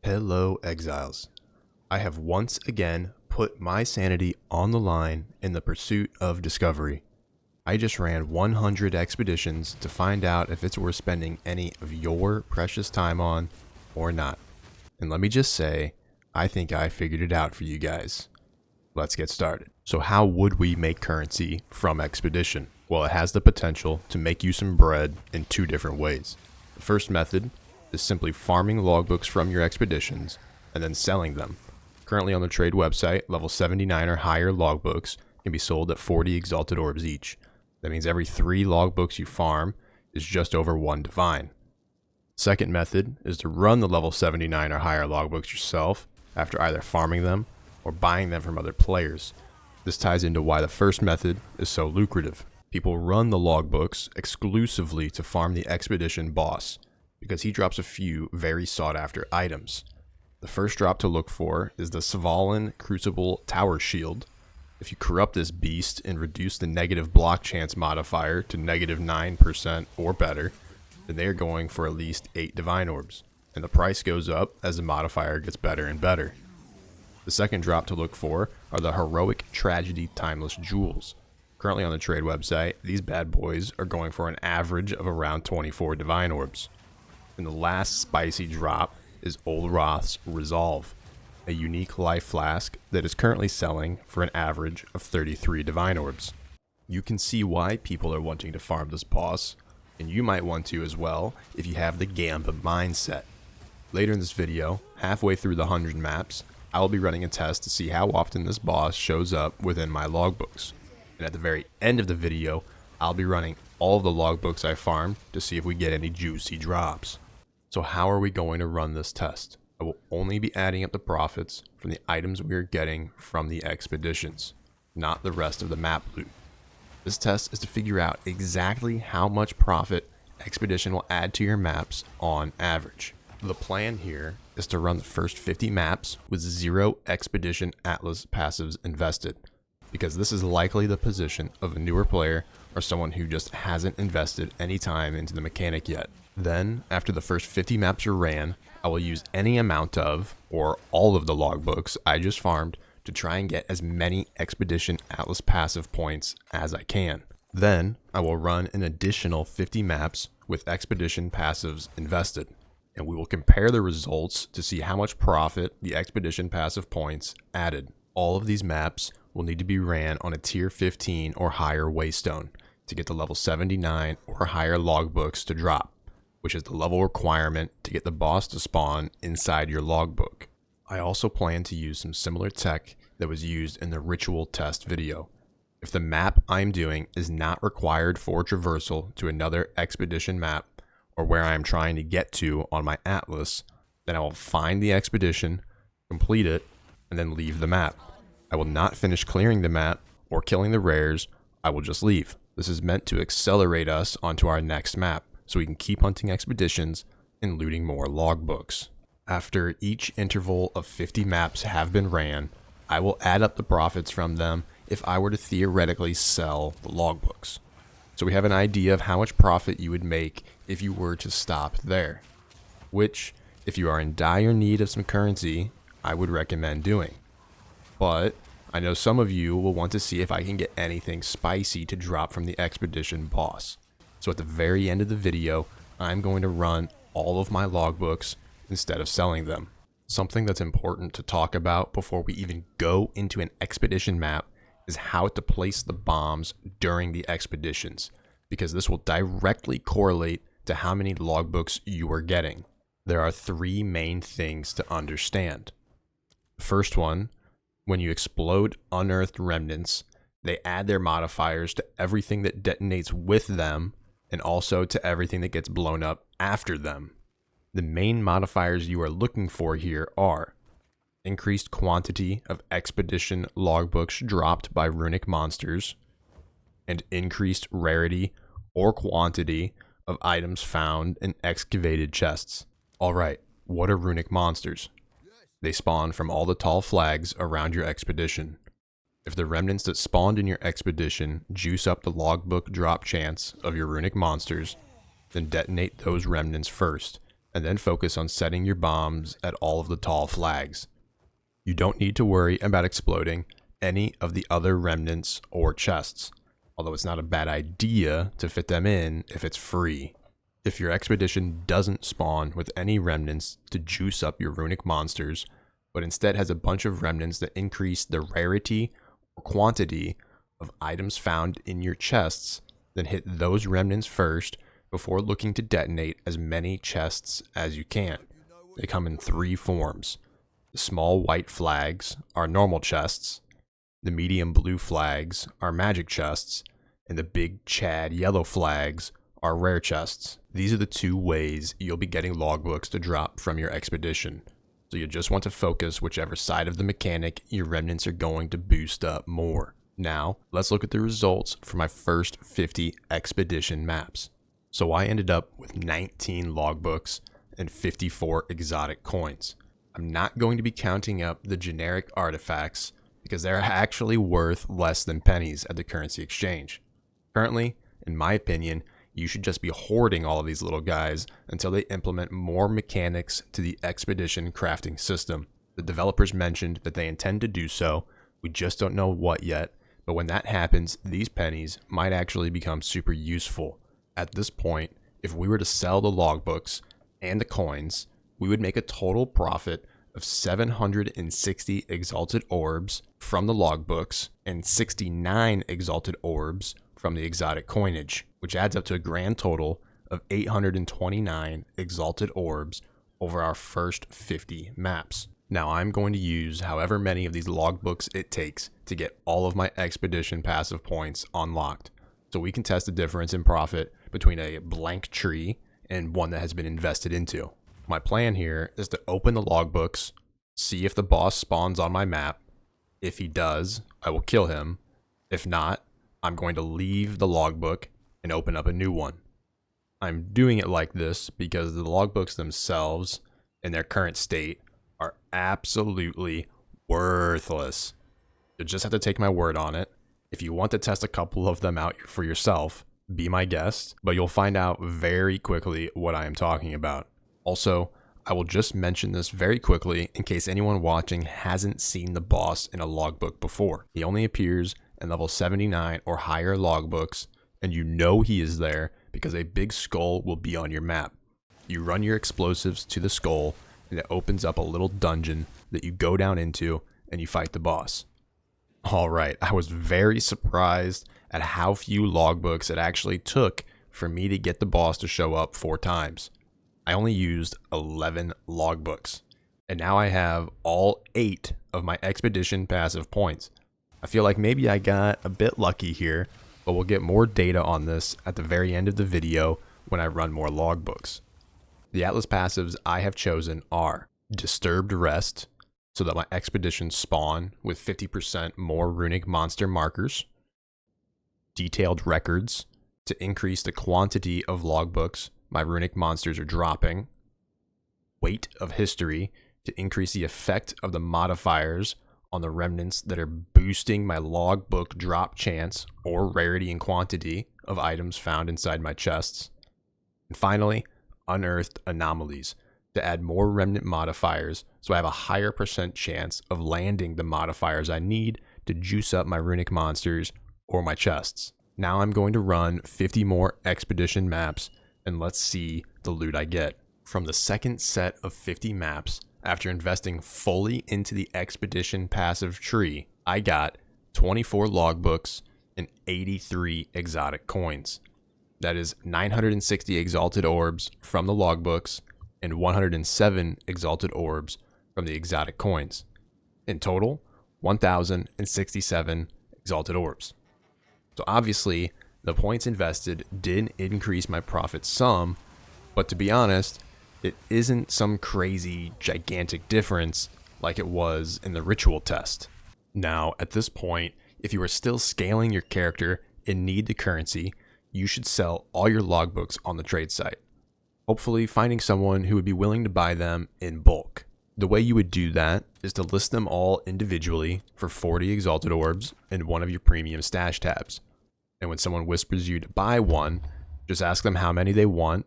Hello, exiles. I have once again put my sanity on the line in the pursuit of discovery. I just ran 100 expeditions to find out if it's worth spending any of your precious time on or not. And let me just say, I think I figured it out for you guys. Let's get started. So how would we make currency from expedition? Well, it has the potential to make you some bread in two different ways. The first method is simply farming logbooks from your expeditions and then selling them. Currently on the trade website, level 79 or higher logbooks can be sold at 40 exalted orbs each. That means every 3 logbooks you farm is just over 1 divine. Second method is to run the level 79 or higher logbooks yourself after either farming them or buying them from other players. This ties into why the first method is so lucrative. People run the logbooks exclusively to farm the expedition boss because he drops a few very sought after items. The first drop to look for is the Svalin Crucible Tower Shield. If you corrupt this beast and reduce the negative block chance modifier to negative 9% or better, then they are going for at least 8 divine orbs, and the price goes up as the modifier gets better and better. The second drop to look for are the Heroic Tragedy Timeless Jewels. Currently on the trade website, these bad boys are going for an average of around 24 divine orbs. And the last spicy drop is Olroth's Resolve, a unique life flask that is currently selling for an average of 33 divine orbs. You can see why people are wanting to farm this boss, and you might want to as well if you have the Gamba mindset. Later in this video, halfway through the 100 maps, I will be running a test to see how often this boss shows up within my logbooks. And at the very end of the video, I'll be running all of the logbooks I farmed to see if we get any juicy drops. So how are we going to run this test? I will only be adding up the profits from the items we are getting from the expeditions, not the rest of the map loot. This test is to figure out exactly how much profit expedition will add to your maps on average. The plan here is to run the first 50 maps with 0 expedition atlas passives invested, because this is likely the position of a newer player or someone who just hasn't invested any time into the mechanic yet. Then, after the first 50 maps are ran, I will use any amount of, or all of the logbooks I just farmed to try and get as many Expedition Atlas passive points as I can. Then, I will run an additional 50 maps with Expedition passives invested, and we will compare the results to see how much profit the Expedition passive points added. All of these maps will need to be ran on a tier 15 or higher waystone to get the level 79 or higher logbooks to drop, which is the level requirement to get the boss to spawn inside your logbook. I also plan to use some similar tech that was used in the ritual test video. If the map I'm doing is not required for traversal to another expedition map or where I am trying to get to on my atlas, then I will find the expedition, complete it, and then leave the map. I will not finish clearing the map or killing the rares, I will just leave. This is meant to accelerate us onto our next map, so we can keep hunting expeditions and looting more logbooks. After each interval of 50 maps have been ran, I will add up the profits from them if I were to theoretically sell the logbooks. So we have an idea of how much profit you would make if you were to stop there, which, if you are in dire need of some currency, I would recommend doing. But I know some of you will want to see if I can get anything spicy to drop from the expedition boss. So at the very end of the video, I'm going to run all of my logbooks instead of selling them. Something that's important to talk about before we even go into an expedition map is how to place the bombs during the expeditions, because this will directly correlate to how many logbooks you are getting. There are 3 main things to understand. The first one, when you explode unearthed remnants, they add their modifiers to everything that detonates with them and also to everything that gets blown up after them. The main modifiers you are looking for here are increased quantity of expedition logbooks dropped by runic monsters, and increased rarity or quantity of items found in excavated chests. Alright, what are runic monsters? They spawn from all the tall flags around your expedition. If the remnants that spawned in your expedition juice up the logbook drop chance of your runic monsters, then detonate those remnants first, and then focus on setting your bombs at all of the tall flags. You don't need to worry about exploding any of the other remnants or chests, although it's not a bad idea to fit them in if it's free. If your expedition doesn't spawn with any remnants to juice up your runic monsters, but instead has a bunch of remnants that increase the rarity or quantity of items found in your chests, then hit those remnants first before looking to detonate as many chests as you can. They come in 3 forms. The small white flags are normal chests, the medium blue flags are magic chests, and the big Chad yellow flags are rare chests. These are the 2 ways you'll be getting logbooks to drop from your expedition, so you just want to focus whichever side of the mechanic your remnants are going to boost up more. Now, let's look at the results for my first 50 expedition maps. So I ended up with 19 logbooks and 54 exotic coins. I'm not going to be counting up the generic artifacts because they're actually worth less than pennies at the currency exchange. Currently, in my opinion, you should just be hoarding all of these little guys until they implement more mechanics to the expedition crafting system. The developers mentioned that they intend to do so, we just don't know what yet, but when that happens, these pennies might actually become super useful. At this point, if we were to sell the logbooks and the coins, we would make a total profit of 760 exalted orbs from the logbooks and 69 exalted orbs from the exotic coinage, which adds up to a grand total of 829 exalted orbs over our first 50 maps. Now I'm going to use however many of these logbooks it takes to get all of my expedition passive points unlocked, so we can test the difference in profit between a blank tree and one that has been invested into. My plan here is to open the logbooks, see if the boss spawns on my map. If he does, I will kill him. If not, I'm going to leave the logbook and open up a new one. I'm doing it like this because the logbooks themselves, in their current state, are absolutely worthless. You'll just have to take my word on it. If you want to test a couple of them out for yourself, be my guest, but you'll find out very quickly what I am talking about. Also, I will just mention this very quickly in case anyone watching hasn't seen the boss in a logbook before. He only appears in level 79 or higher logbooks, and you know he is there because a big skull will be on your map. You run your explosives to the skull, and it opens up a little dungeon that you go down into, and you fight the boss. Alright, I was very surprised at how few logbooks it actually took for me to get the boss to show up 4 times. I only used 11 logbooks, and now I have all 8 of my expedition passive points. I feel like maybe I got a bit lucky here, but we'll get more data on this at the very end of the video when I run more logbooks. The Atlas passives I have chosen are Disturbed Rest, so that my expeditions spawn with 50% more runic monster markers, Detailed Records, to increase the quantity of logbooks my runic monsters are dropping, Weight of History, to increase the effect of the modifiers on the remnants that are boosting my logbook drop chance or rarity and quantity of items found inside my chests, and finally, Unearthed Anomalies, to add more remnant modifiers so I have a higher % chance of landing the modifiers I need to juice up my runic monsters or my chests. Now I'm going to run 50 more expedition maps and let's see the loot I get. From the second set of 50 maps, after investing fully into the expedition passive tree, I got 24 logbooks and 83 exotic coins. That is 960 exalted orbs from the logbooks and 107 exalted orbs from the exotic coins. In total, 1,067 exalted orbs. So obviously, the points invested did increase my profit some, but to be honest, it isn't some crazy, gigantic difference like it was in the ritual test. Now, at this point, if you are still scaling your character and need the currency, you should sell all your logbooks on the trade site, hopefully finding someone who would be willing to buy them in bulk. The way you would do that is to list them all individually for 40 exalted orbs in one of your premium stash tabs. And when someone whispers you to buy one, just ask them how many they want.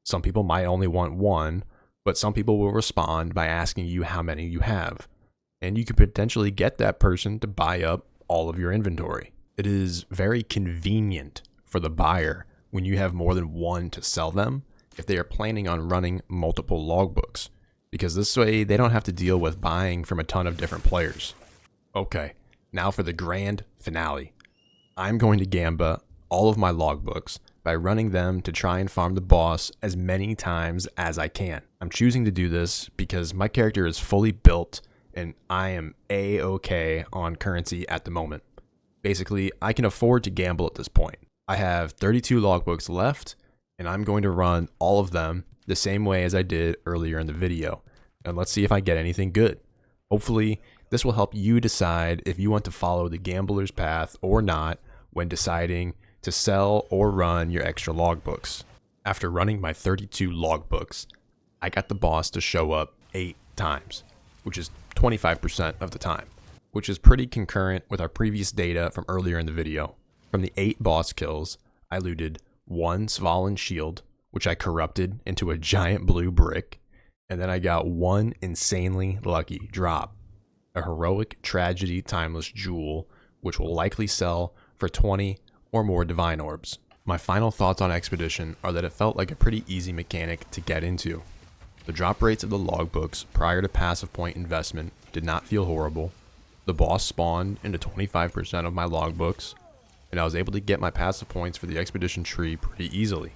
Some people might only want one, but some people will respond by asking you how many you have, and you could potentially get that person to buy up all of your inventory. It is very convenient for the buyer when you have more than one to sell them if they are planning on running multiple logbooks, because this way they don't have to deal with buying from a ton of different players. Okay, now for the grand finale. I'm going to gamba all of my logbooks by running them to try and farm the boss as many times as I can. I'm choosing to do this because my character is fully built and I am A-okay on currency at the moment. Basically, I can afford to gamble at this point. I have 32 logbooks left, and I'm going to run all of them the same way as I did earlier in the video. And let's see if I get anything good. Hopefully, this will help you decide if you want to follow the gambler's path or not when deciding to sell or run your extra logbooks. After running my 32 logbooks, I got the boss to show up 8 times, which is 25% of the time, which is pretty concurrent with our previous data from earlier in the video. From the 8 boss kills, I looted 1 Svalin shield, which I corrupted into a giant blue brick, and then I got 1 insanely lucky drop, a heroic tragedy timeless jewel, which will likely sell for 20 or more divine orbs. My final thoughts on Expedition are that it felt like a pretty easy mechanic to get into. The drop rates of the logbooks prior to passive point investment did not feel horrible. The boss spawned into 25% of my logbooks, and I was able to get my passive points for the Expedition tree pretty easily,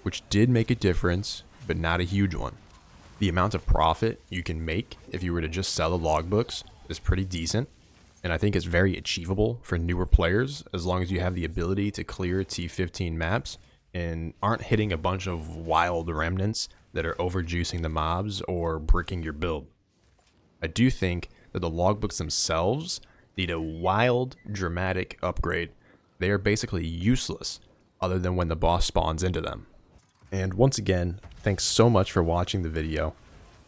which did make a difference, but not a huge one. The amount of profit you can make if you were to just sell the logbooks is pretty decent, and I think it's very achievable for newer players as long as you have the ability to clear T15 maps and aren't hitting a bunch of wild remnants that are overjuicing the mobs or bricking your build. I do think that the logbooks themselves need a wild, dramatic upgrade. They are basically useless other than when the boss spawns into them. And once again, thanks so much for watching the video.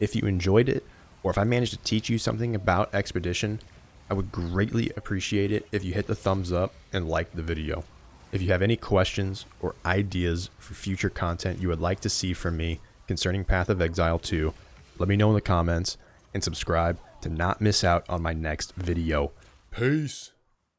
If you enjoyed it, or if I managed to teach you something about Expedition, I would greatly appreciate it if you hit the thumbs up and like the video. If you have any questions or ideas for future content you would like to see from me concerning Path of Exile 2, let me know in the comments and subscribe to not miss out on my next video. Peace!